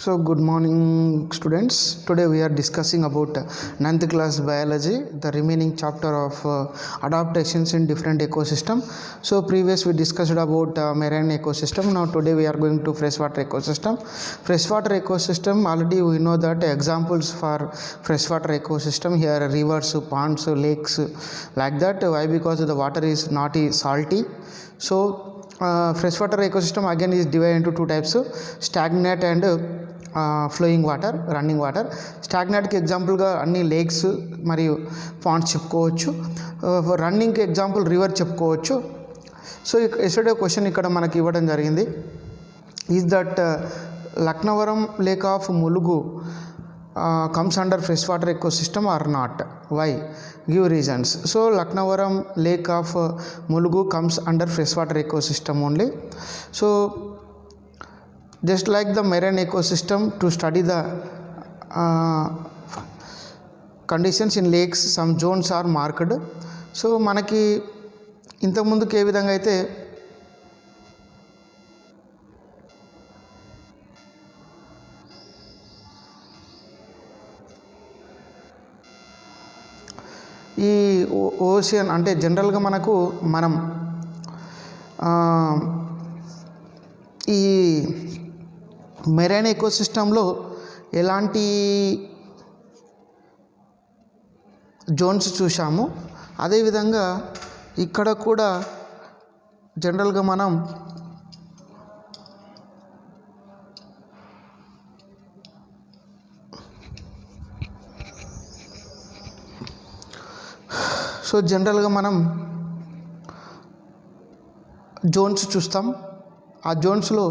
So good morning students. Today we are discussing about 9th class biology, the remaining chapter of adaptations in different ecosystem. So previous we discussed about marine ecosystem. Now today we are going to freshwater ecosystem. Freshwater ecosystem, already we know that examples for freshwater ecosystem here rivers, ponds, lakes, like that. Why? Because the water is not salty. So freshwater ecosystem again is divided into two types: stagnant and flowing water, running water. స్టాగ్నాట్కి ఎగ్జాంపుల్గా అన్ని lakes మరియు ponds చెప్పుకోవచ్చు. రన్నింగ్కి example river చెప్పుకోవచ్చు. So yesterday question ఇక్కడ మనకి ఇవ్వడం జరిగింది. Is that Laknavaram lake of Mulugu comes under freshwater ecosystem or not? Why? Give reasons. So Laknavaram lake of Mulugu comes under freshwater ecosystem only. So just like the marine ecosystem, to study the conditions in lakes, some zones are marked. So మనకి ఇంతకుముందుకు ఏ విధంగా అయితే ఈ ocean అంటే జనరల్గా మనం ఈ marine ఎకోసిస్టంలో ఎలాంటి Jones చూసాము, అదేవిధంగా ఇక్కడ కూడా జనరల్గా మనం జోన్స్ చూస్తాం. ఆ జోన్స్లో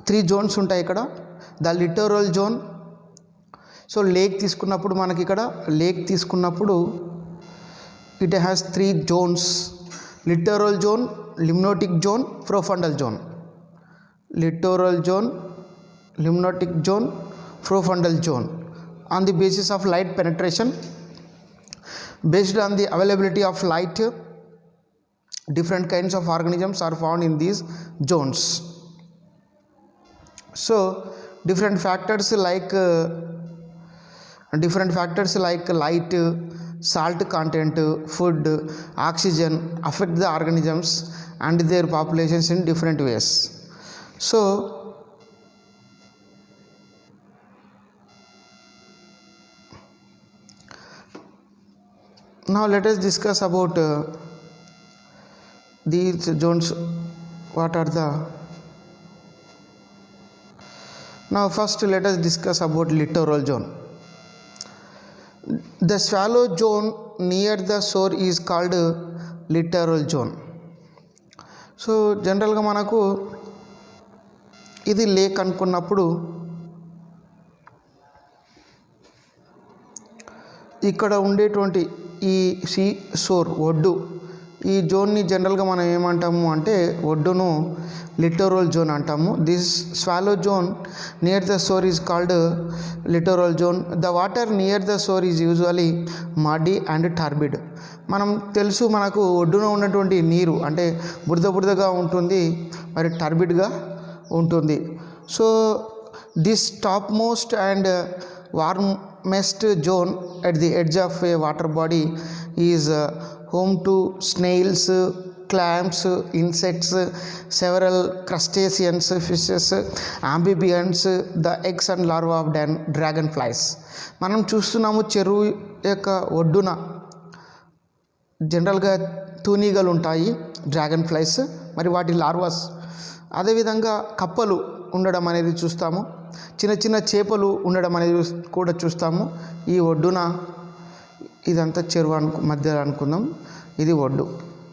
3 జోన్స్ ఉంటాయి ఇక్కడ. The littoral zone. So lake తీసుకున్నప్పుడు it has 3 zones: littoral zone, limnetic zone, profundal zone. Littoral zone, limnetic zone, profundal zone. On the basis of light penetration, based on the availability of light, different kinds of organisms are found in these zones. So different factors like light, salt content, food, oxygen affect the organisms and their populations in different ways. So now let us discuss about these zones. What are the now first let us discuss about littoral zone. The shallow zone near the shore is called littoral zone. So జనరల్గా మనకు ఇది lake అనుకున్నప్పుడు ఇక్కడ ఉండేటువంటి ఈ sea shore, ఒడ్డు, ఈ జోన్ని జనరల్గా మనం ఏమంటాము అంటే ఒడ్డును లిటోరల్ జోన్ అంటాము. This swallow zone near the shore is called littoral zone. The water near the shore is usually muddy and turbid. మనకు ఒడ్డున ఉన్నటువంటి నీరు అంటే బురదగా ఉంటుంది, మరి టర్బిడ్గా ఉంటుంది. So this top most and warmest zone at the edge of a water body is home to snails, clams, insects, several crustaceans, fishes, amphibians, the eggs and larvae of dragonflies. మనం చూస్తున్నాము చెరువు యొక్క ఒడ్డున జనరల్గా తూనీగలు ఉంటాయి, డ్రాగన్ ఫ్లైస్, మరి వాటి larvas. అదేవిధంగా కప్పలు ఉండడం అనేది చూస్తాము, చిన్న చేపలు ఉండడం అనేది కూడా చూస్తాము. ఈ ఒడ్డున ఇదంతా చెరువు మధ్యలో అనుకుందాం, ఇది ఒడ్డు.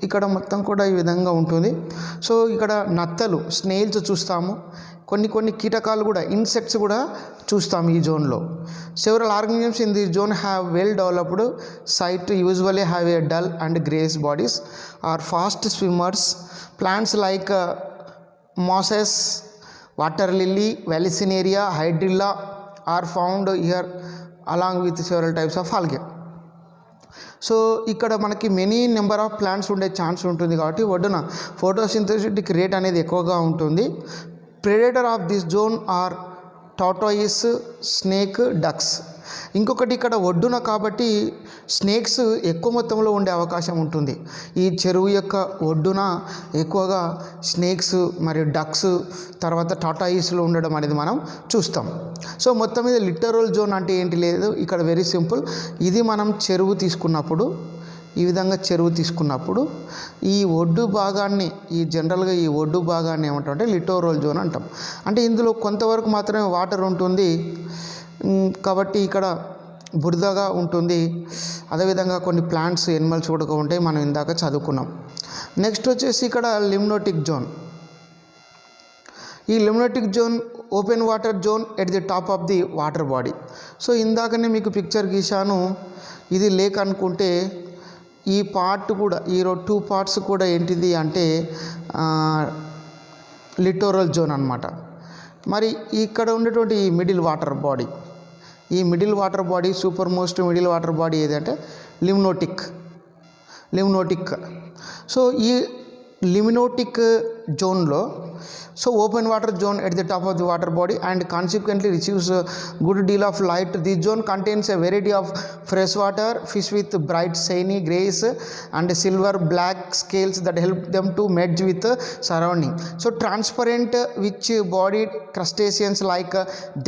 ఇక్కడ మొత్తం కూడా ఈ విధంగా ఉంటుంది. సో ఇక్కడ నత్తలు, స్నేల్స్ చూస్తాము, కొన్ని కీటకాలు కూడా, ఇన్సెక్ట్స్ కూడా చూస్తాము ఈ జోన్లో. Several organisms in this zone have well developed sight, usually have a dull and grace bodies, or fast swimmers. Plants like mosses, water lily, vallisneria, hydrilla are found here along with several types of algae. So ఇక్కడ మనకి many number of plants ఉండే chance ఉంటుంది కాబట్టి ఒడ్డున photosynthesis rate అనేది ఎక్కువగా ఉంటుంది. Predator of this zone are tortoise, snake, ducks. ఇంకొకటి ఇక్కడ ఒడ్డున కాబట్టి స్నేక్స్ ఎక్కువ మొత్తంలో ఉండే అవకాశం ఉంటుంది. ఈ చెరువు యొక్క ఒడ్డున ఎక్కువగా స్నేక్స్ మరియు డక్స్ తర్వాత టార్టాయిస్లు ఉండడం అనేది మనం చూస్తాం. సో మొత్తం మీద లిటరల్ జోన్ అంటే ఏంటి లేదు, ఇక్కడ వెరీ సింపుల్. ఇది మనం చెరువు తీసుకున్నప్పుడు, ఈ విధంగా చెరువు తీసుకున్నప్పుడు ఈ ఒడ్డు భాగాన్ని, ఈ జనరల్గా ఈ ఒడ్డు భాగాన్ని ఏమంటామంటే లిటోరల్ జోన్ అంటాం. అంటే ఇందులో కొంతవరకు మాత్రమే వాటర్ ఉంటుంది కాబట్టి ఇక్కడ బురదగా ఉంటుంది. అదేవిధంగా కొన్ని ప్లాంట్స్, ఎనిమల్స్ కూడా ఉంటాయి, మనం ఇందాక చదువుకున్నాం. నెక్స్ట్ వచ్చేసి ఇక్కడ లిమ్నోటిక్ జోన్. ఈ limnetic zone open water zone at the top of the water body. So ఇందాకనే మీకు పిక్చర్ గీశాను, ఇది లేక్ అనుకుంటే ఈ పార్ట్ కూడా, ఈ 2 పార్ట్స్ కూడా ఏంటిది అంటే లిటోరల్ జోన్ అన్నమాట. మరి ఇక్కడ ఉండేటువంటి ఈ మిడిల్ వాటర్ బాడీ, ఈ middle water body, super most middle water body ఏదంటే లిమ్నోటిక్. సో ఈ లిమ్నోటిక్ జోన్లో, so open water zone at the top of the water body and consequently receives good deal of light. This zone contains a variety of fresh water fish with bright shiny grace and silver black scales that help them to merge with surrounding. So transparent which bodied crustaceans like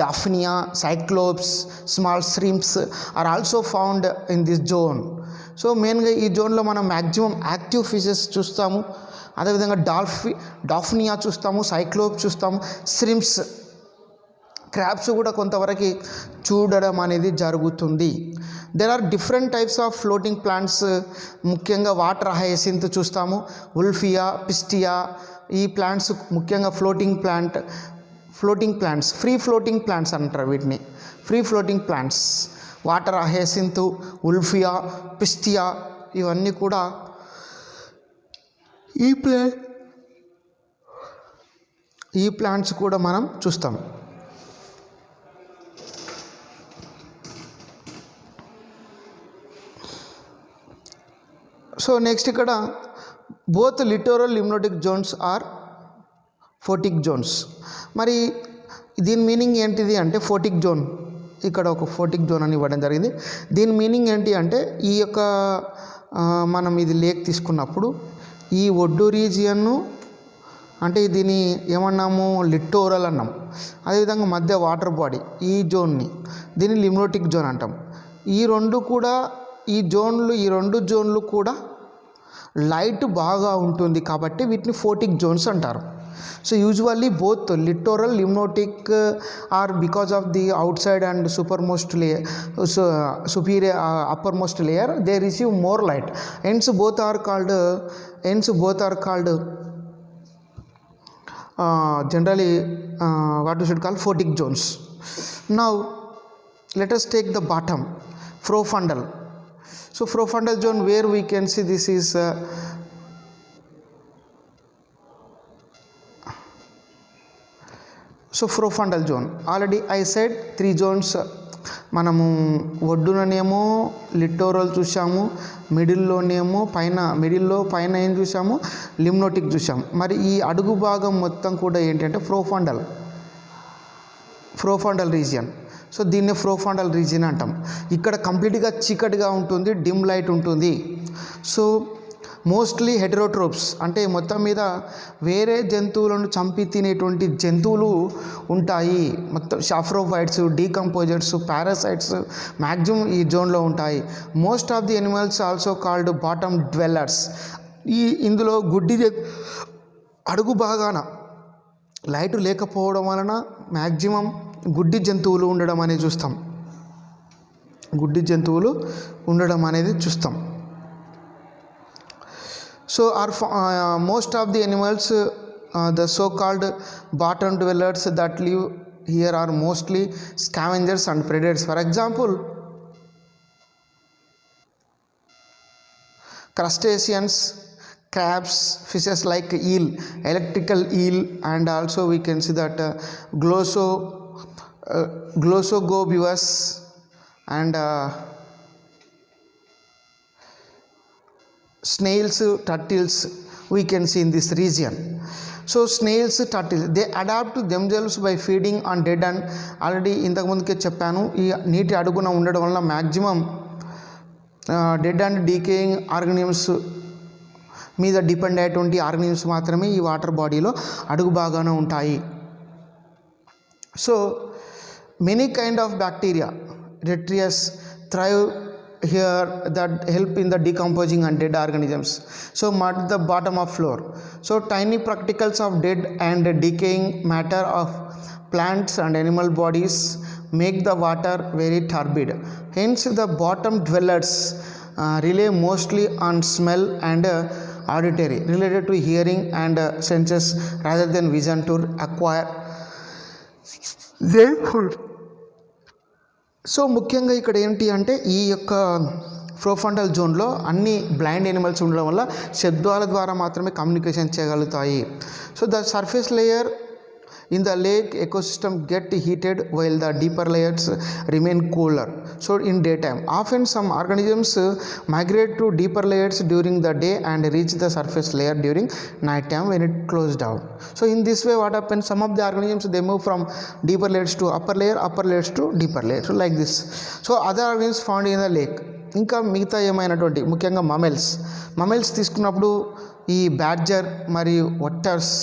daphnia, cyclops, small shrimps are also found in this zone. So మెయిన్గా ఈ జోన్లో మనం maximum active fishes చూస్తాము. అదేవిధంగా daphnia చూస్తాము, సైక్లోప్ చూస్తాము, శ్రింప్స్, crabs కూడా కొంతవరకు చూడడం అనేది జరుగుతుంది. There are different types of floating plants. ముఖ్యంగా వాటర్ హయసింత్ చూస్తాము, ఉల్ఫియా, పిస్టియా. ఈ ప్లాంట్స్ ముఖ్యంగా floating plants, free floating plants అంటారు వీటిని, free floating plants. Water hyacinth, wolffia, pistia ఇవన్నీ కూడా ఈ ప్లాంట్స్ కూడా మనం చూస్తాం. సో నెక్స్ట్ ఇక్కడ both littoral limnetic zones are photic zones. మరి దీని మీనింగ్ ఏంటిది అంటే ఫోటిక్ జోన్, ఇక్కడ ఒక ఫోటిక్ జోన్ అని ఇవ్వడం జరిగింది. దీని మీనింగ్ ఏంటి అంటే ఈ యొక్క మనం ఇది లేక్ తీసుకున్నప్పుడు ఈ ఒడ్డు రీజియన్ను అంటే దీన్ని ఏమన్నాము లిటోరల్ అన్నాం. అదేవిధంగా మధ్య వాటర్ బాడీ ఈ జోన్ని దీన్ని లిమ్నోటిక్ జోన్ అంటాం. ఈ రెండు జోన్లు కూడా లైట్ బాగా ఉంటుంది కాబట్టి వీటిని ఫోటిక్ జోన్స్ అంటారు. So usually both littoral, limnetic are because of the outside and supermost layer, superior uppermost layer, they receive more light. Hence both are called generally what we should call photic zones. Now let us take the bottom, profundal. So profundal zone, where we can see this is so profundal zone, already I said 3 zones. మనము ఒడ్డుననేమో littoral చూసాము, మిడిల్లో పైన ఏం చూసాము లిమ్నోటిక్ చూసాము. మరి ఈ అడుగు భాగం మొత్తం కూడా ఏంటంటే ప్రోఫండల్ రీజియన్. సో దీన్నే ప్రోఫండల్ రీజియన్ అంటాం. ఇక్కడ కంప్లీట్గా చీకటిగా ఉంటుంది, డిమ్ లైట్ ఉంటుంది. సో మోస్ట్లీ హెటెరోట్రోప్స్ అంటే మొత్తం మీద వేరే జంతువులను చంపి తినేటువంటి జంతువులు ఉంటాయి. మొత్తం సాఫ్రోఫైట్స్, డీకంపోజర్స్, పారాసైట్స్ మ్యాక్సిమం ఈ జోన్లో ఉంటాయి. Most of the animals also called bottom dwellers. ఇందులో అడుగు భాగాన లైట్ లేకపోవడం వలన మ్యాక్సిమం గుడ్డి జంతువులు ఉండడం అనేది చూస్తాం. So most of the animals, the so-called bottom dwellers that live here are mostly scavengers and predators. For example, crustaceans, crabs, fishes like eel, electrical eel, and also we can see that glossogobius and snails, turtles we can see in this region. So snails, turtles they adapt to themselves by feeding on dead and already ఇంతకుముందుకే చెప్పాను, ఈ నీటి అడుగున ఉండడం వల్ల maximum dead and decaying organisms మీద depend అయ్యేటువంటి organisms మాత్రమే ఈ వాటర్ బాడీలో అడుగు భాగాన ఉంటాయి. So many kind of bacteria detritus thrive here that help in the decomposing and dead organisms. So mud the bottom of floor. So tiny particles of dead and decaying matter of plants and animal bodies make the water very turbid. Hence the bottom dwellers rely mostly on smell and auditory related to hearing and senses rather than vision to acquire their food. So ముఖ్యంగా ఇక్కడ ఏంటి అంటే ఈ యొక్క ప్రోఫండల్ జోన్లో అన్ని blind animals ఉండడం వల్ల శబ్దాల ద్వారా మాత్రమే కమ్యూనికేషన్ చేయగలుగుతాయి. So the surface layer in the lake ecosystem get heated while the deeper layers remain cooler. So in day time often some organisms migrate to deeper layers during the day and reach the surface layer during night time when it close down. So in this way what happens, some of the organisms they move from deeper layers to upper layers to deeper layer, so like this. So other organisms found in the lake, ఇంకా మిగతా ఏమైనటువంటి ముఖ్యంగా mammals తీసుకున్నప్పుడు ఈ badger మరియు otters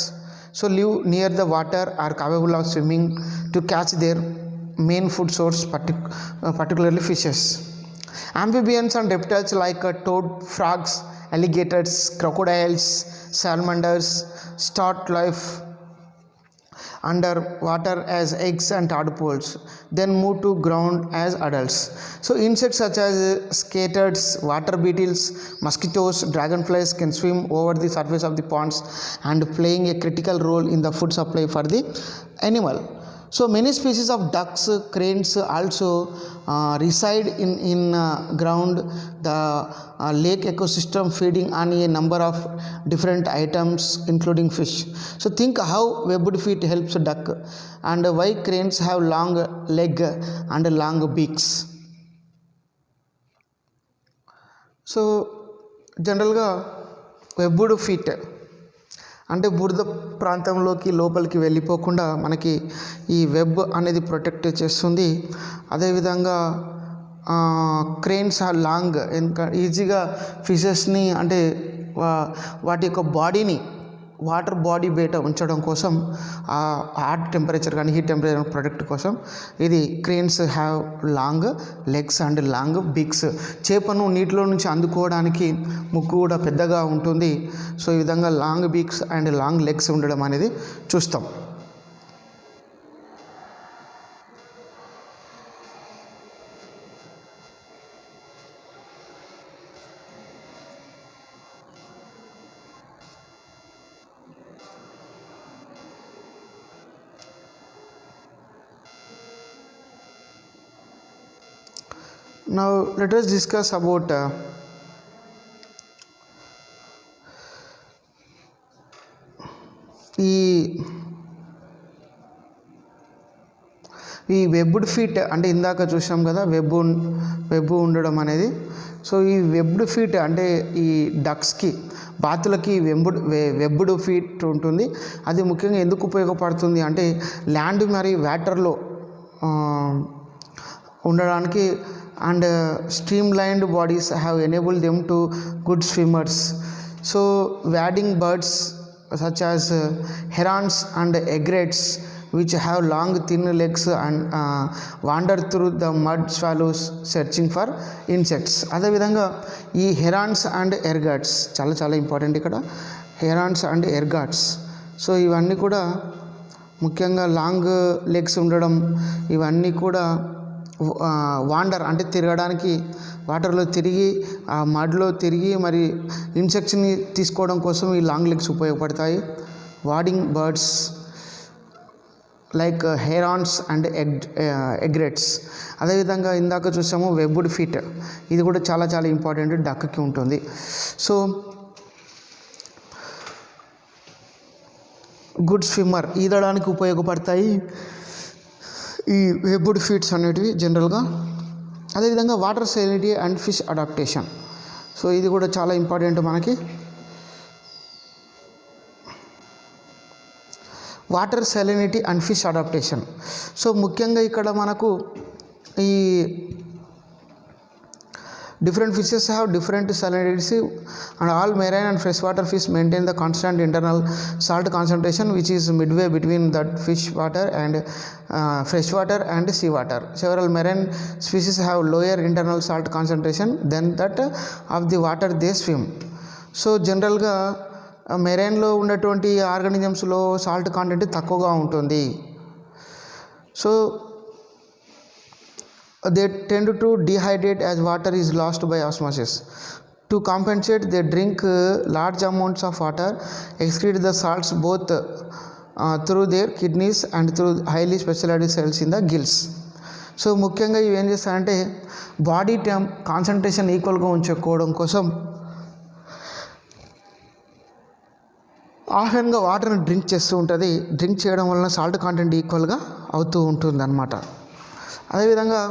so live near the water are capable of swimming to catch their main food source, particularly fishes. Amphibians and reptiles like toad, frogs, alligators, crocodiles, salamanders start life under water as eggs and tadpoles, then move to ground as adults. So insects such as skaters, water beetles, mosquitoes, dragonflies can swim over the surface of the ponds and playing a critical role in the food supply for the animal. So many species of ducks, cranes also reside in ground, the lake ecosystem, feeding on a number of different items including fish. So think how webbed feet helps duck and why cranes have long leg and long beaks. So జనరల్గా వెబ్బుడ్ feet అంటే బురద ప్రాంతంలోకి లోపలికి వెళ్ళిపోకుండా మనకి ఈ web అనేది protect చేస్తుంది. అదేవిధంగా క్రేన్స్ ఆర్ లాంగ్, ఈజీగా ఫిషెస్ని అంటే వాటి యొక్క బాడీని వాటర్ బాడీ బయట ఉంచడం కోసం హాట్ టెంపరేచర్ కానీ హీట్ టెంపరేచర్ ప్రొటెక్ట్ కోసం ఇది cranes have long legs and long beaks. చేపను నీటిలో నుంచి అందుకోవడానికి ముక్కు కూడా పెద్దగా ఉంటుంది. సో ఈ విధంగా long Biggs and long legs ఉండడం అనేది చూస్తాం. Now let us discuss about ఈ వెబ్డ్ ఫీట్ అంటే ఇందాక చూసాం కదా వెబ్ ఉండడం అనేది. సో ఈ వెబ్డ్ ఫీట్ అంటే ఈ డక్స్కి బాతులకి వెబ్డ్ ఫీట్ ఉంటుంది. అది ముఖ్యంగా ఎందుకు ఉపయోగపడుతుంది అంటే ల్యాండ్ మరియు వాటర్లో ఉండడానికి and streamlined bodies have enabled them to good swimmers. So wading birds such as herons and egg rats which have long thin legs and wander through the mud swallows searching for insects. అదేవిధంగా ఈ herons and egg rats చాలా important ఇక్కడ, herons and egg rats. So ఇవన్నీ కూడా ముఖ్యంగా long legs ఉండడం, ఇవన్నీ కూడా వాండర్ అంటే తిరగడానికి వాటర్లో తిరిగి ఆ మడ్లో తిరిగి మరి ఇన్సెక్ట్స్ని తీసుకోవడం కోసం ఈ లాంగ్ లెగ్స్ ఉపయోగపడతాయి. Wading birds like herons and egrets. అదేవిధంగా ఇందాక చూసాము వెబ్డ్ ఫీట్, ఇది కూడా చాలా ఇంపార్టెంట్ డక్కి ఉంటుంది. సో గుడ్ స్విమ్మర్ ఈదడానికి ఉపయోగపడతాయి ఈ వెబ్డ్ ఫీట్స్ అనేటివి జనరల్గా. అదేవిధంగా water salinity and fish adaptation, so ఇది కూడా చాలా ఇంపార్టెంట్ మనకి. Water salinity and fish adaptation. So ముఖ్యంగా ఇక్కడ మనకు ఈ different fishes have different salinity, and all marine and freshwater fish maintain the constant internal salt concentration which is midway between that fish water and freshwater and seawater. Several marine species have lower internal salt concentration than that of the water they swim. So జనరల్గా మెరైన్లో ఉన్నటువంటి ఆర్గానిజమ్స్లో salt content తక్కువగా ఉంటుంది. So they tend to dehydrate as water is lost by osmosis. To compensate, they drink large amounts of water, excrete the salts both through their kidneys and through highly specialized cells in the gills. So ముఖ్యంగా ఇవి ఏం చేస్తారంటే body concentration ఈక్వల్గా ఉంచుకోవడం కోసం ఆఫెన్గా వాటర్ని drink చేస్తూ ఉంటుంది. డ్రింక్ చేయడం వలన సాల్ట్ కాంటెంట్ ఈక్వల్గా అవుతూ ఉంటుంది అన్నమాట. అదేవిధంగా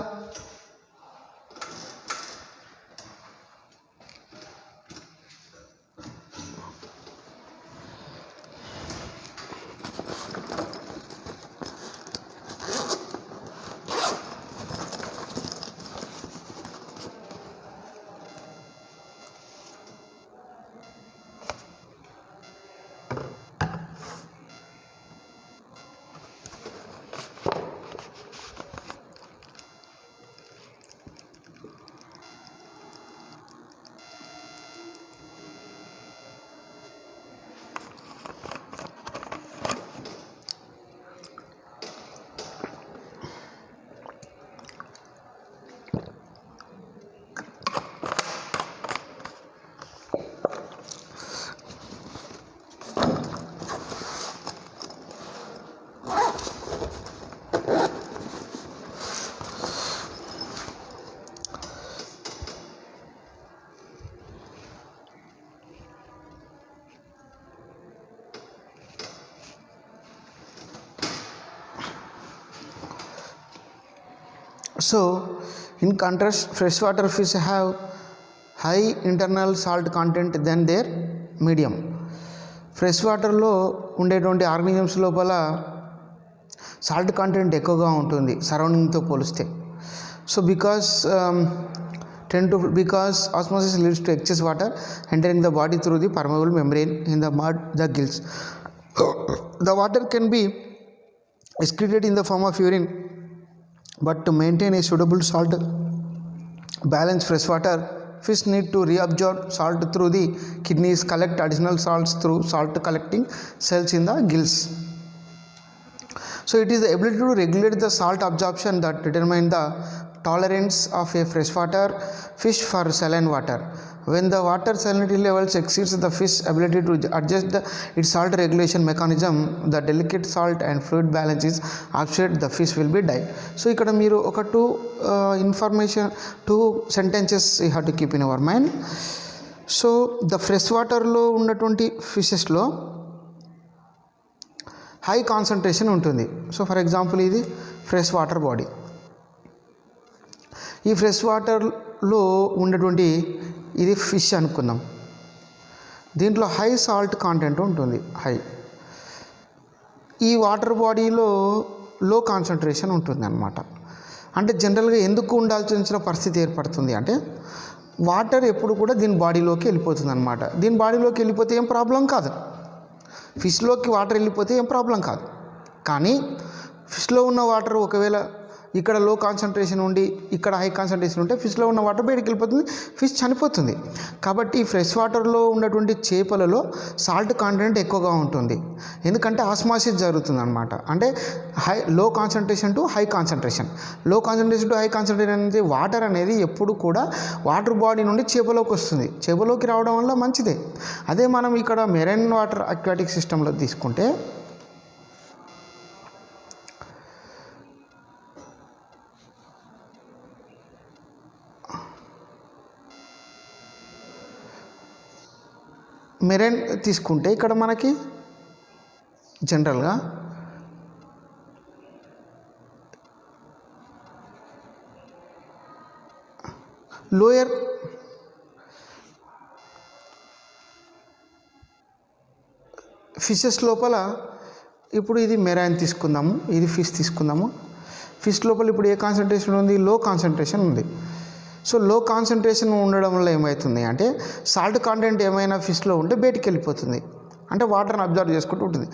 So in contrast, freshwater fish have high internal salt content than their medium. Fresh వాటర్లో ఉండేటువంటి ఆర్గానిజమ్స్ లోపల సాల్ట్ కంటెంట్ ఎక్కువగా ఉంటుంది సరౌండింగ్తో పోలిస్తే. So because osmosis leads to excess water entering the body through the permeable membrane in the gills. The water can be excreted in the form of urine, but to maintain a suitable salt balance, freshwater fish need to reabsorb salt through the kidneys, collect additional salts through salt collecting cells in the gills. So it is the ability to regulate the salt absorption that determine the tolerance of a freshwater fish for saline water. When the water salinity levels exceeds the fish ability to adjust its salt regulation mechanism, the delicate salt and fluid balance is upset, the fish will be died. So ikkada meeru oka two sentences you have to keep in your mind. So the freshwater lo unnatuvanti fishes lo high concentration ఉంటుంది. So for example ఇది fresh water body. ఈ fresh వాటర్లో ఉన్నటువంటి ఇది fish అనుకుందాం. దీంట్లో high salt content ఉంటుంది. ఈ వాటర్ బాడీలో లో కాన్సన్ట్రేషన్ ఉంటుంది అన్నమాట. అంటే జనరల్గా ఎందుకు ఉండాల్సిన పరిస్థితి ఏర్పడుతుంది అంటే వాటర్ ఎప్పుడు కూడా దీని బాడీలోకి వెళ్ళిపోతుంది అన్నమాట. దీని బాడీలోకి వెళ్ళిపోతే ఏం ప్రాబ్లం కాదు, ఫిష్లోకి వాటర్ వెళ్ళిపోతే ఏం ప్రాబ్లం కాదు. కానీ ఫిష్లో ఉన్న వాటర్ ఒకవేళ ఇక్కడ లో కాన్సన్ట్రేషన్ ఉండి ఇక్కడ హై కాన్సన్ట్రేషన్ ఉంటే ఫిష్లో ఉన్న వాటర్ బయటికి వెళ్ళిపోతుంది, ఫిష్ చనిపోతుంది. కాబట్టి ఫ్రెష్ వాటర్లో ఉన్నటువంటి చేపలలో సాల్ట్ కాంటెంట్ ఎక్కువగా ఉంటుంది. ఎందుకంటే ఆస్మాసిస్ జరుగుతుంది అనమాట. అంటే లో కాన్సన్ట్రేషన్ టు హై కాన్సన్ట్రేషన్. లో కాన్సన్ట్రేషన్ టు హై కాన్సన్ట్రేషన్ అనేది వాటర్ అనేది ఎప్పుడు కూడా వాటర్ బాడీ నుండి చేపలోకి వస్తుంది. చేపలోకి రావడం వల్ల మంచిదే. అదే మనం ఇక్కడ మెరైన్ వాటర్ అక్వాటిక్ సిస్టంలో తీసుకుంటే మెరైన్ తీసుకుంటే ఇక్కడ మనకి జనరల్గా లోయర్ ఫిషెస్ లోపల ఇప్పుడు ఇది మెరైన్ తీసుకుందాము, ఇది ఫిష్ తీసుకుందాము. ఫిష్ లోపల ఇప్పుడు ఏ కాన్సన్ట్రేషన్ ఉంది? లో కాన్సన్ట్రేషన్ ఉంది. సో లో కాన్సన్ట్రేషన్ ఉండడం వల్ల ఏమవుతుంది అంటే సాల్ట్ కాంటెంట్ ఏమైనా ఫిష్లో ఉంటే బయటికి వెళ్ళిపోతుంది, అంటే వాటర్ని అబ్జర్వ్ చేసుకుంటూ ఉంటుంది.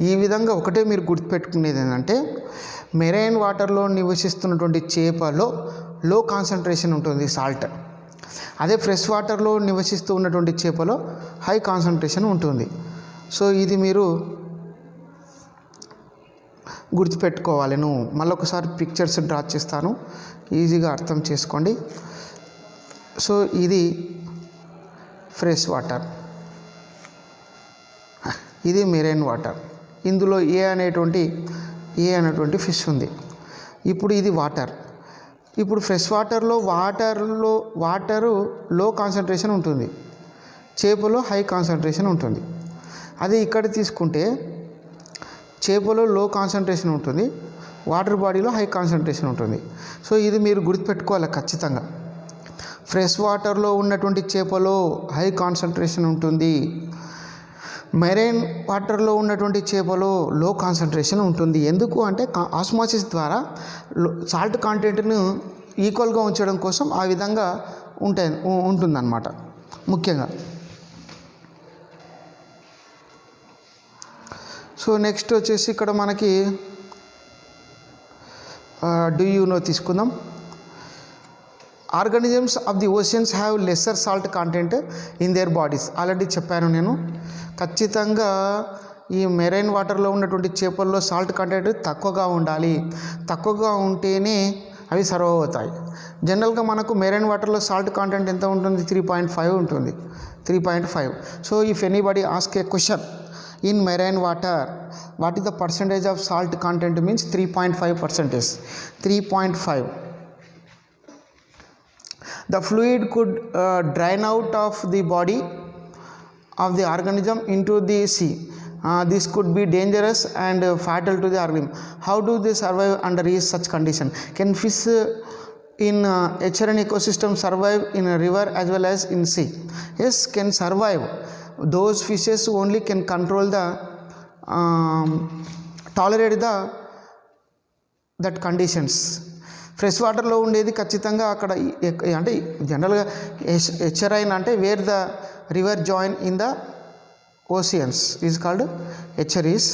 ఈ విధంగా ఒకటే మీరు గుర్తుపెట్టుకునేది ఏంటంటే మెరైన్ వాటర్లో నివసిస్తున్నటువంటి చేపలో లో కాన్సన్ట్రేషన్ ఉంటుంది సాల్ట్. అదే ఫ్రెష్ వాటర్లో నివసిస్తూ ఉన్నటువంటి చేపలో హై కాన్సన్ట్రేషన్ ఉంటుంది. సో ఇది మీరు గుర్తుపెట్టుకోవాలి. నువ్వు మళ్ళొకసారి పిక్చర్స్ డ్రా చేస్తాను, ఈజీగా అర్థం చేసుకోండి. సో ఇది ఫ్రెష్ వాటర్, ఇది మెరైన్ వాటర్. ఇందులో ఏ అనేటువంటి ఫిష్ ఉంది. ఇప్పుడు ఇది వాటర్. ఇప్పుడు ఫ్రెష్ వాటరు లో కాన్సన్ట్రేషన్ ఉంటుంది, చేపలో హై కాన్సన్ట్రేషన్ ఉంటుంది. అదే ఇక్కడ తీసుకుంటే చేపలో లో కాన్సన్ట్రేషన్ ఉంటుంది, వాటర్ బాడీలో హై కాన్సన్ట్రేషన్ ఉంటుంది. సో ఇది మీరు గుర్తుపెట్టుకోవాలి ఖచ్చితంగా. ఫ్రెష్ వాటర్లో ఉన్నటువంటి చేపలో హై కాన్సన్ట్రేషన్ ఉంటుంది, మెరైన్ వాటర్లో ఉన్నటువంటి చేపలో లో కాన్సన్ట్రేషన్ ఉంటుంది. ఎందుకు అంటే ఆస్మాసిస్ ద్వారా సాల్ట్ కాంటెంట్ను ఈక్వల్గా ఉంచడం కోసం ఆ విధంగా ఉంటుందన్నమాట ముఖ్యంగా. సో నెక్స్ట్ వచ్చేసి ఇక్కడ మనకి డూ యూ నో తీసుకుందాం. Organisms of the oceans have lesser salt content in there bodies. Already చెప్పాను నేను. ఖచ్చితంగా ఈ మెరైన్ వాటర్లో ఉన్నటువంటి చేపల్లో సాల్ట్ కంటెంట్ తక్కువగా ఉండాలి, తక్కువగా ఉంటేనే అవి సర్వ్ అవుతాయి. జనరల్గా మనకు మెరైన్ వాటర్లో సాల్ట్ కాంటెంట్ ఎంత ఉంటుంది? 3.5 ఉంటుంది, 3.5. So if anybody ask a question in marine water what is the percentage of salt content means 3.5%. 3.5. The fluid could drain out of the body of the organism into the sea. This could be dangerous and fatal to the organism. How do they survive under such condition? Can fish in Herons ecosystem survive in a river as well as in sea? Yes, can survive. Those fishes only can control the tolerate that conditions. Fresh వాటర్లో ఉండేది ఖచ్చితంగా అక్కడ అంటే జనరల్గా estuarine అంటే where the river join in the oceans is called estuaries.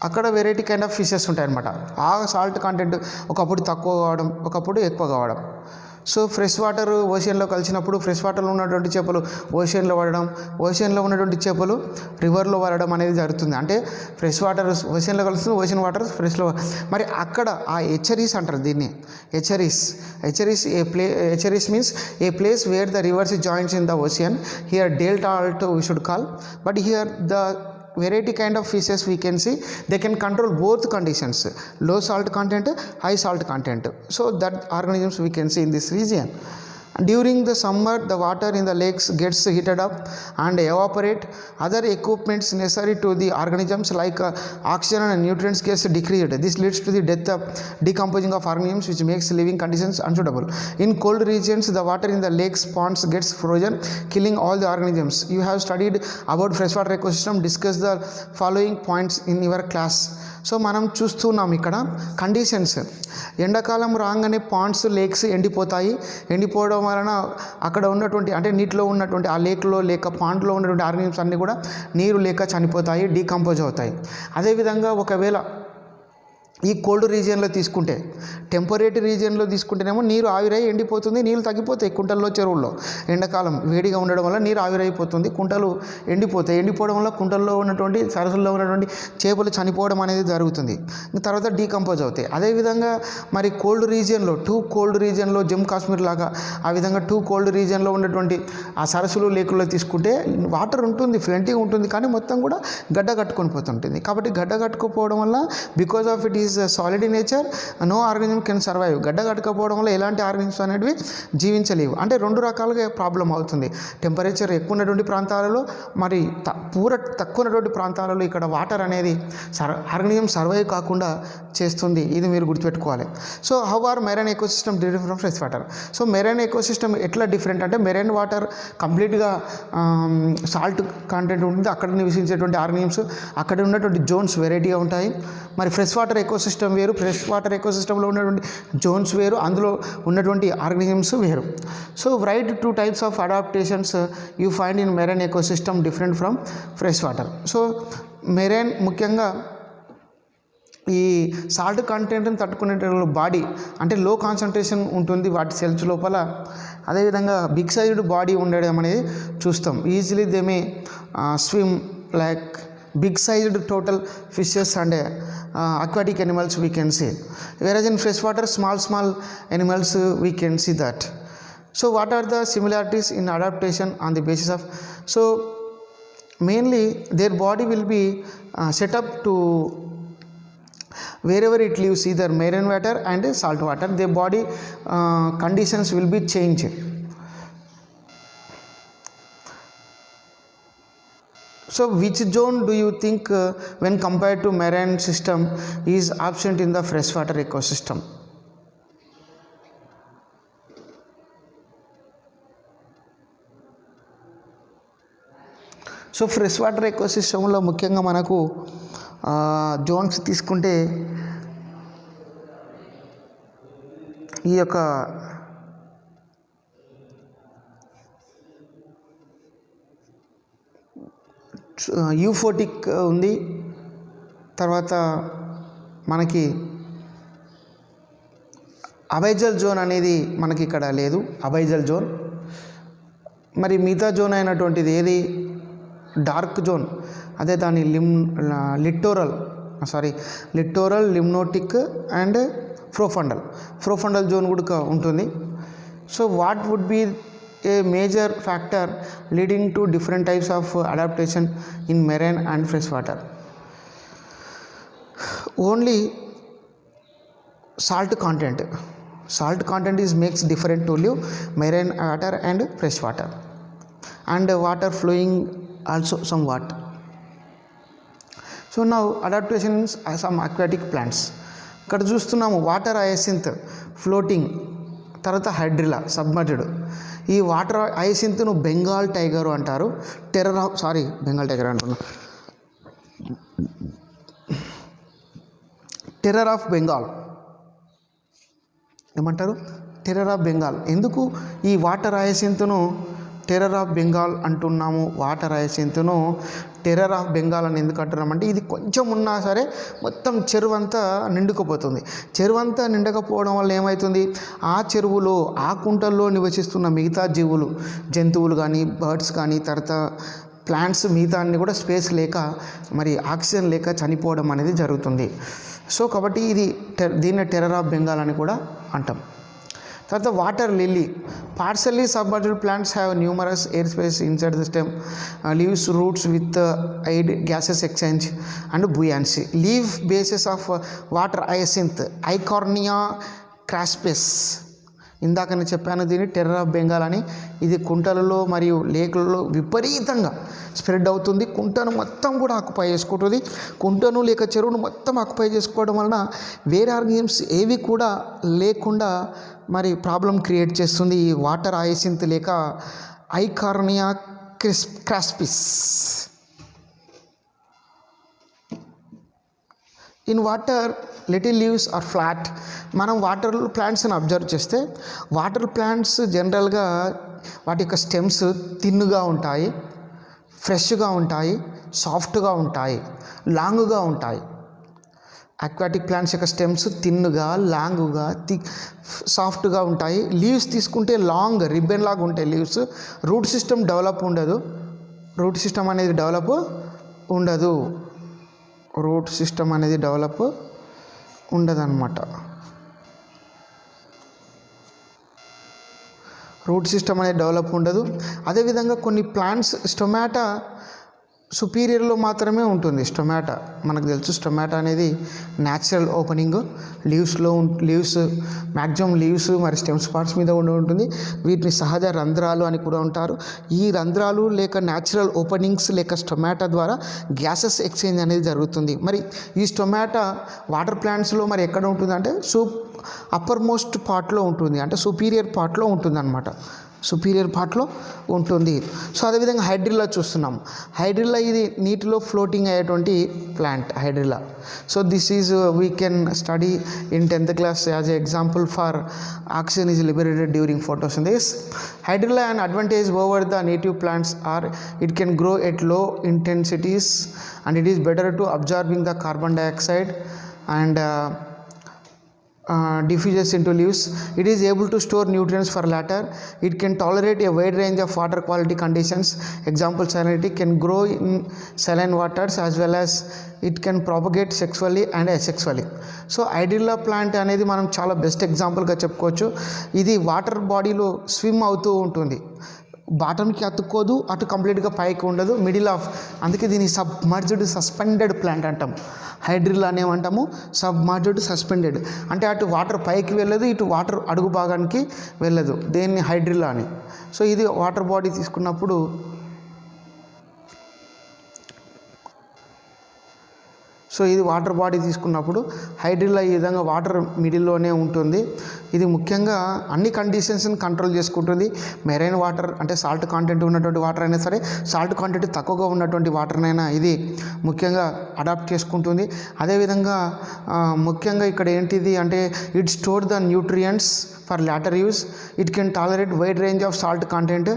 అక్కడ variety kind of fishes ఉంటాయన్నమాట. ఆ సాల్ట్ కంటెంట్ ఒకప్పుడు తక్కువ కావడం, ఒకప్పుడు ఎక్కువ కావడం. సో ఫ్రెష్ వాటర్ ఓషియన్లో కలిసినప్పుడు ఫ్రెష్ వాటర్లో ఉన్నటువంటి చేపలు ఓషియన్లో పడడం, ఓషియన్లో ఉన్నటువంటి చేపలు రివర్లో పడడం అనేది జరుగుతుంది. అంటే ఫ్రెష్ వాటర్ ఓషియన్లో కలుస్తుంది, ఓషియన్ వాటర్ ఫ్రెష్లో. మరి అక్కడ ఆ హెచరీస్ అంటారు దీన్ని. Estuaries means a place where the rivers joins in the ocean. Here delta also we should call, but here the variety kind of fishes we can see they can control both conditions, low salt content, high salt content. So that organisms we can see in this region. During the summer the water in the lakes gets heated up and evaporate. Other equipments necessary to the organisms like oxygen and nutrients gets decreased. This leads to the death of decomposing of organisms, which makes living conditions unsuitable. In cold regions the water in the lakes ponds gets frozen, killing all the organisms. You have studied about freshwater ecosystem. Discuss the following points in your class. So మనం చూస్తున్నాం ఇక్కడ conditions. ఎండాకాలం రాగానే Pond's, lakes ఎండిపోతాయి. ఎండిపోవడం వలన అక్కడ ఉన్నటువంటి అంటే నీటిలో ఉన్నటువంటి ఆ లేక్లో లేక పాండ్లో ఉన్నటువంటి ఆర్గానిజమ్స్ అన్నీ కూడా నీరు లేక చనిపోతాయి, డీకంపోజ్ అవుతాయి. అదేవిధంగా ఒకవేళ ఈ కోల్డ్ రీజియన్లో తీసుకుంటే, టెంపరేట్ రీజియన్లో తీసుకుంటేనేమో నీరు ఆవిరై ఎండిపోతుంది, నీళ్ళు తగ్గిపోతాయి కుంటల్లో, చెరువుల్లో. ఎండాకాలం వేడిగా ఉండడం వల్ల నీరు ఆవిరైపోతుంది, కుంటలు ఎండిపోతాయి. ఎండిపోవడం వల్ల కుంటల్లో ఉన్నటువంటి సరస్సుల్లో ఉన్నటువంటి చేపలు చనిపోవడం అనేది జరుగుతుంది, తర్వాత డీకంపోజ్ అవుతాయి. అదేవిధంగా మరి కోల్డ్ రీజియన్లో జమ్మూ కాశ్మీర్ లాగా ఆ విధంగా కోల్డ్ రీజియన్లో ఉన్నటువంటి ఆ సరస్సులు, లేకుల్లో తీసుకుంటే వాటర్ ఉంటుంది, ప్లెంటీ ఉంటుంది, కానీ మొత్తం కూడా గడ్డ కట్టుకొని పోతుంటుంది. కాబట్టి గడ్డ కట్టుకుపోవడం వల్ల because of it is is solid in nature, no organism can survive. గడ్డ కట్టకపోవడం వల్ల ఎలాంటి ఆర్గానిజమ్స్ అనేవి జీవించలేవు. అంటే రెండు రకాలుగా ప్రాబ్లం అవుతుంది. టెంపరేచర్ ఎక్కువ ఉన్నటువంటి ప్రాంతాలలో మరి తక్కువ ఉన్నటువంటి ప్రాంతాలలో ఇక్కడ వాటర్ అనేది ఆర్గానిజం సర్వైవ్ కాకుండా చేస్తుంది. ఇది మీరు గుర్తుపెట్టుకోవాలి. So how are marine ecosystem different from fresh water? So marine ecosystem ఎట్లా డిఫరెంట్ అంటే, మెరైన్ వాటర్ కంప్లీట్గా సాల్ట్ కంటెంట్ ఉంటుంది. అక్కడ నివసించేటువంటి ఆర్గానిజమ్స్, అక్కడ ఉన్నటువంటి జోన్స్ వెరైటీగా ఉంటాయి. మరి ఫ్రెష్ వాటర్ ఎకోసిస్టమ్ వేరు, ఫ్రెష్ వాటర్ ఎకోసిస్టంలో ఉన్నటువంటి జోన్స్ వేరు, అందులో ఉన్నటువంటి ఆర్గానిజమ్స్ వేరు. So right 2 types of adaptations you find in marine ecosystem different from fresh water. So marine ముఖ్యంగా ఈ సాల్ట్ కంటెంట్ని తట్టుకునే బాడీ అంటే లో కాన్సన్ట్రేషన్ ఉంటుంది వాటి సెల్స్ లోపల. అదేవిధంగా బిగ్ సైజ్డ్ బాడీ ఉండడం అనేది చూస్తాం. Easily they may swim like big sized total fishes and aquatic animals we can see, whereas in fresh water small animals we can see that. So what are the similarities in adaptation on the basis of? So mainly their body will be set up to wherever it lives, either marine water and salt water, their body conditions will be changed. So which zone do you think when compared to marine system is absent in the freshwater ecosystem? So fresh water ఎకోసిస్టంలో ముఖ్యంగా మనకు Jones తీసుకుంటే ఈ యొక్క యూఫోటిక్ ఉంది. తర్వాత మనకి అబైజల్ zone అనేది మనకి ఇక్కడ లేదు, అబైజల్ జోన్. మరి మిగతా జోన్ అయినటువంటిది ఏది? డార్క్ జోన్, అదే దాని లిట్టోరల్, లిమ్నోటిక్ అండ్ ప్రోఫండల్ జోన్ కూడా ఉంటుంది. So what would be a major factor leading to different types of adaptation in marine and fresh water? Only salt content is makes different to live marine water and fresh water, and water flowing also somewhat. So now adaptations are some aquatic plants. ఇక్కడ చూస్తున్నాము water hyacinth floating, తర్వాత hydrilla submerged. ఈ water హయసింత్ను Bengal tiger అంటారు. Bengal tiger అంటున్నా, terror of Bengal ఏమంటారు? Terror of Bengal. ఎందుకు ఈ water హయసింత్ను terror of Bengal అంటున్నాము? వాటర్ హయసింత్ను టెర్రర్ ఆఫ్ బెంగాల్ అని ఎందుకు అంటున్నామంటే, ఇది కొంచెం ఉన్నా సరే మొత్తం చెరువు అంతా నిండుకుపోతుంది. చెరువు అంతా నిండకపోవడం వల్ల ఏమవుతుంది? ఆ చెరువులో, ఆ కుంటల్లో నివసిస్తున్న మిగతా జంతువులు కానీ, బర్డ్స్ కానీ, తర్వాత ప్లాంట్స్ మిగతా అన్ని కూడా స్పేస్ లేక, మరి ఆక్సిజన్ లేక చనిపోవడం అనేది జరుగుతుంది. సో కాబట్టి దీన్ని టెర్రర్ ఆఫ్ బెంగాల్ అని కూడా అంటాం. తర్వాత water lily, partially submerged plants have numerous air space inside the stem, leaves roots with aid gases exchange and buoyancy. Leave bases of water hyacinth eichhornia crassipes. ఇందాక నేను చెప్పాను దీన్ని టెర్రర్ ఆఫ్ బెంగాల్ అని. ఇది కుంటలలో మరియు లేకులలో విపరీతంగా స్ప్రెడ్ అవుతుంది. కుంటను మొత్తం కూడా ఆక్యుపై చేసుకుంటుంది. కుంటను లేక చెరువును మొత్తం ఆక్యుపై చేసుకోవడం వలన వేరే ఆర్గానిజమ్స్ ఏవి కూడా లేకుండా మరి ప్రాబ్లం క్రియేట్ చేస్తుంది ఈ వాటర్ హయసింత్ లేక eichhornia crassipes. In water little leaves are flat. మనం వాటర్ ప్లాంట్స్ని అబ్జర్వ్ చేస్తే, వాటర్ ప్లాంట్స్ జనరల్గా వాటి యొక్క స్టెమ్స్ థిన్గా ఉంటాయి, ఫ్రెష్గా ఉంటాయి, సాఫ్ట్గా ఉంటాయి, లాంగ్గా ఉంటాయి. అక్వాటిక్ ప్లాంట్స్ యొక్క స్టెమ్స్ థిన్గా, లాంగ్గా, సాఫ్ట్గా ఉంటాయి. లీవ్స్ తీసుకుంటే లాంగ్ రిబ్బన్ లాగా ఉంటాయి లీవ్స్. రూట్ సిస్టమ్ ఉండదు. రూట్ సిస్టమ్ అనేది డెవలప్ ఉండదన్నమాట. రూట్ సిస్టమ్ అనేది డెవలప్ ఉండదు. అదేవిధంగా కొన్ని ప్లాంట్స్ సుపీరియర్లో మాత్రమే ఉంటుంది స్టొమాటా. మనకు తెలుసు స్టొమాటా అనేది natural opening, leaves maximum leaves మరి స్టెమ్స్ పార్ట్స్ మీద ఉంటుంది. వీటిని సహజ రంధ్రాలు అని కూడా ఉంటారు. ఈ రంధ్రాలు లేక న్యాచురల్ ఓపెనింగ్స్ లేక స్టొమాటా ద్వారా గ్యాసెస్ ఎక్స్చేంజ్ అనేది జరుగుతుంది. మరి ఈ స్టొమాటా వాటర్ ప్లాంట్స్లో మరి ఎక్కడ ఉంటుందంటే అప్పర్ మోస్ట్ పార్ట్లో ఉంటుంది, అంటే సుపీరియర్ పార్ట్లో ఉంటుంది అనమాట. సుపీరియర్ పార్ట్లో ఉంటుంది. సో అదేవిధంగా హైడ్రిల్లా చూస్తున్నాం. హైడ్రిల్లా ఇది నీటిలో ఫ్లోటింగ్ అయ్యేటువంటి plant hydrilla. So this is we can study in 10th class as a example for oxygen is liberated during photosynthesis. Hydrilla and advantage over the native plants are it can grow at low intensities and it is better to absorbing the carbon dioxide and diffuses into leaves. It is able to store nutrients for later. It can tolerate a wide range of water quality conditions. Example, salinity can grow in saline waters as well as it can propagate sexually and asexually. So hydrilla plant అనేది మనం చాలా best ఎగ్జాంపుల్గా చెప్పుకోవచ్చు. ఇది water బాడీలో swim అవుతూ ఉంటుంది. బాటమ్కి అతుక్కోదు, అటు కంప్లీట్గా పైకి ఉండదు, మిడిల్ ఆఫ్. అందుకే దీన్ని సబ్మర్జ్డ్ సస్పెండెడ్ ప్లాంట్ అంటాం. హైడ్రిల్లా అనేమంటాము సబ్మర్జ్డ్ సస్పెండెడ్, అంటే అటు వాటర్ పైకి వెళ్ళదు, ఇటు వాటర్ అడుగు భాగానికి వెళ్ళదు. దేన్ని హైడ్రిల్లా అని. సో ఇది వాటర్ బాడీ తీసుకున్నప్పుడు హైడ్రిల్లా ఈ విధంగా వాటర్ మిడిల్లోనే ఉంటుంది. ఇది ముఖ్యంగా అన్ని కండిషన్స్ని కంట్రోల్ చేసుకుంటుంది. మెరైన్ వాటర్ అంటే సాల్ట్ కాంటెంట్ ఉన్నటువంటి వాటర్ అయినా సరే, సాల్ట్ కాంటెంట్ తక్కువగా ఉన్నటువంటి వాటర్నైనా ఇది ముఖ్యంగా అడాప్ట్ చేసుకుంటుంది. అదేవిధంగా ముఖ్యంగా ఇక్కడ ఏంటిది అంటే it store the nutrients for later use. It can tolerate wide range of salt content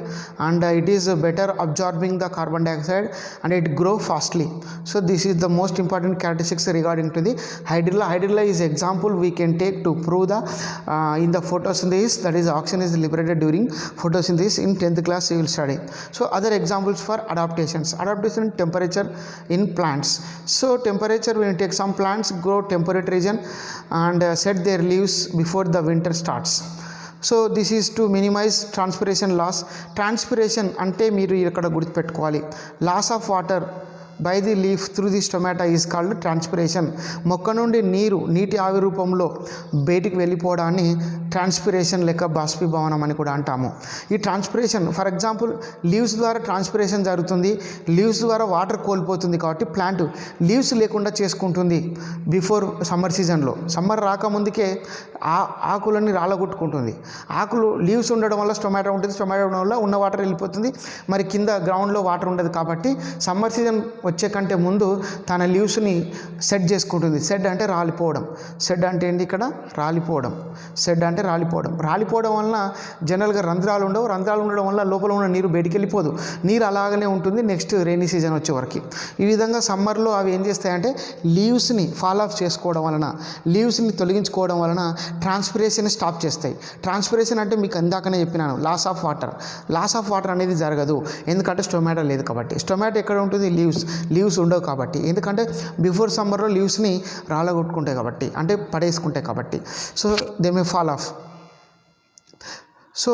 and it is better absorbing the carbon dioxide and it grow fastly. So this is the most important characteristics regarding to the hydrilla. Hydrilla is example we can take to prove the in the photosynthesis, that is oxygen is liberated during photosynthesis. In 10th class you will study. So other examples for adaptation temperature in plants. So temperature, when you take some plants grow temperate region and set their leaves before the winter starts. So this is to minimize transpiration loss. Transpiration అంటే మీరు ఇక్కడ గుర్తుపెట్టుకోవాలి, loss of water by the leaf through the stomata is called transpiration. మొక్క నుండి నీటి ఆవి రూపంలో బయటికి వెళ్ళిపోవడాన్ని ట్రాన్స్పిరేషన్ లేక బాష్పీభవనం అని కూడా అంటాము. ఈ ట్రాన్స్పిరేషన్ ఫర్ ఎగ్జాంపుల్ లీవ్స్ ద్వారా ట్రాన్స్పిరేషన్ జరుగుతుంది. లీవ్స్ ద్వారా వాటర్ కోల్పోతుంది కాబట్టి ప్లాంట్ లీవ్స్ లేకుండా చేసుకుంటుంది. బిఫోర్ సమ్మర్ సీజన్లో, సమ్మర్ రాకముందుకే ఆకులన్నీ రాలగొట్టుకుంటుంది. ఆకులు లీవ్స్ ఉండడం వల్ల స్టొమాటో ఉంటుంది, స్టొమాటో ఉండడం వల్ల ఉన్న వాటర్ వెళ్ళిపోతుంది. మరి కింద గ్రౌండ్లో వాటర్ ఉండదు కాబట్టి సమ్మర్ సీజన్ వచ్చే కంటే ముందు తన లీవ్స్ని సెట్ చేసుకుంటుంది. సెడ్ అంటే రాలిపోవడం. సెడ్ అంటే ఏంటి ఇక్కడ రాలిపోవడం. సెడ్ అంటే రాలిపోవడం వలన జనరల్గా రంధ్రాలు ఉండవు. రంధ్రాలు ఉండడం వల్ల లోపల ఉన్న నీరు బయటికి వెళ్ళిపోదు, నీరు అలాగనే ఉంటుంది నెక్స్ట్ రైనీ సీజన్ వచ్చే వరకు. ఈ విధంగా సమ్మర్లో అవి ఏం చేస్తాయంటే లీవ్స్ని ఫాల్ ఆఫ్ చేసుకోవడం వలన, లీవ్స్ని తొలగించుకోవడం వలన ట్రాన్స్పిరేషన్ స్టాప్ చేస్తాయి. ట్రాన్స్పిరేషన్ అంటే మీకు ఇందాకనే చెప్పినాను, లాస్ ఆఫ్ వాటర్ అనేది జరగదు. ఎందుకంటే స్టొమాటో లేదు కాబట్టి. స్టొమాటో ఎక్కడ ఉంటుంది? లీవ్స్ ఉండవు కాబట్టి. ఎందుకంటే బిఫోర్ సమ్మర్లో లీవ్స్ని రాలగొట్టుకుంటాయి కాబట్టి, అంటే పడేసుకుంటాయి కాబట్టి. So they may fall of. So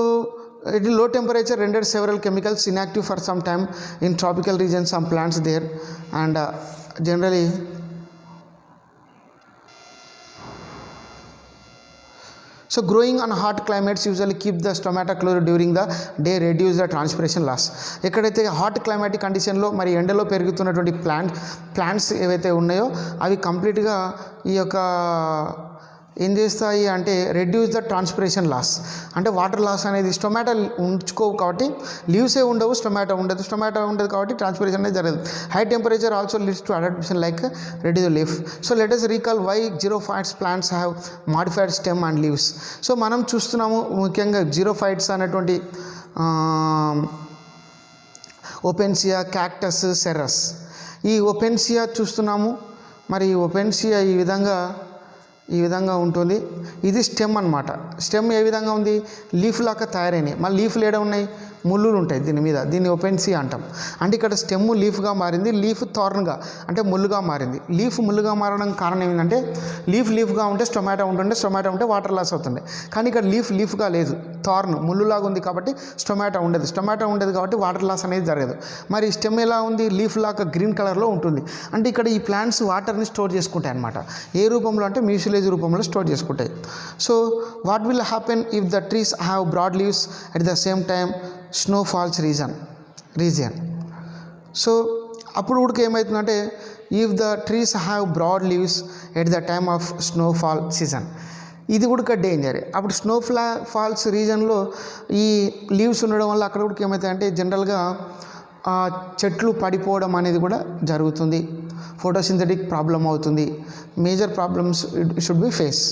it low temperature rendered several chemicals inactive for some time in tropical regions, some plants there, and generally so growing on hot climates usually keep the stomata closed during the day, reduce the transpiration loss. ఎక్కడైతే hot climatic కండిషన్లో మరి ఎండలో పెరుగుతున్నటువంటి plants ఏవైతే ఉన్నాయో అవి కంప్లీట్గా ఈ యొక్క ఏం చేస్తాయి అంటే రెడ్యూస్ ద ట్రాన్స్పిరేషన్ లాస్, అంటే వాటర్ లాస్ అనేది. స్టొమాటో ఉంచుకోవు కాబట్టి లీవ్సే ఉండవు, స్టొమాటో ఉండదు కాబట్టి ట్రాన్స్పిరేషన్ అనేది జరగదు. High temperature also leads to adaptation like reduce leaf. So let us recall why xerophytes plants have modified stem and leaves. So మనం చూస్తున్నాము ముఖ్యంగా జీరోఫైట్స్ అనేటువంటి ఓపెన్సియా, క్యాక్టస్, సెరస్. ఈ ఓపెన్సియా చూస్తున్నాము. మరి ఓపెన్సియా ఈ విధంగా ఉంటుంది. ఇది స్టెమ్ అనమాట. స్టెమ్ ఏ విధంగా ఉంది? లీఫ్ లాగా తయారైనాయి. మళ్ళీ లీఫ్లు ఏడ ఉన్నాయి? ముళ్ళులు ఉంటాయి దీని మీద, దీన్ని ఒపెన్సీ అంటాం. అంటే ఇక్కడ స్టెమ్ లీఫ్గా మారింది, లీఫ్ థార్న్గా అంటే ముళ్ళుగా మారింది. లీఫ్ ముళ్ళుగా మారడం కారణం ఏంటంటే లీఫ్గా ఉంటే స్టొమాటో ఉంటే వాటర్ లాస్ అవుతుండే. కానీ ఇక్కడ లీఫ్గా లేదు, థార్న్ ముళ్ళులాగా ఉంది కాబట్టి స్టొమాటో ఉండదు కాబట్టి వాటర్ లాస్ అనేది జరగదు. మరి స్టెమ్ ఎలా ఉంది, లీఫ్ లాగా గ్రీన్ కలర్లో ఉంటుంది. అంటే ఇక్కడ ఈ ప్లాంట్స్ వాటర్ని స్టోర్ చేసుకుంటాయి అన్నమాట. ఏ రూపంలో అంటే మ్యూసిలేజ్ రూపంలో స్టోర్ చేసుకుంటాయి. So what will happen if the trees have broad leaves at the same time snow falls region. So అప్పుడు కూడా ఏమవుతుందంటే if the trees have broad leaves at the time of snowfall season, ఇది కూడా danger. అప్పుడు falls రీజన్లో ఈ leaves ఉండడం వల్ల అక్కడ కూడా ఏమవుతాయంటే జనరల్గా చెట్లు పడిపోవడం అనేది కూడా జరుగుతుంది, ఫోటోసింథటిక్ ప్రాబ్లం అవుతుంది. Major problems should be face.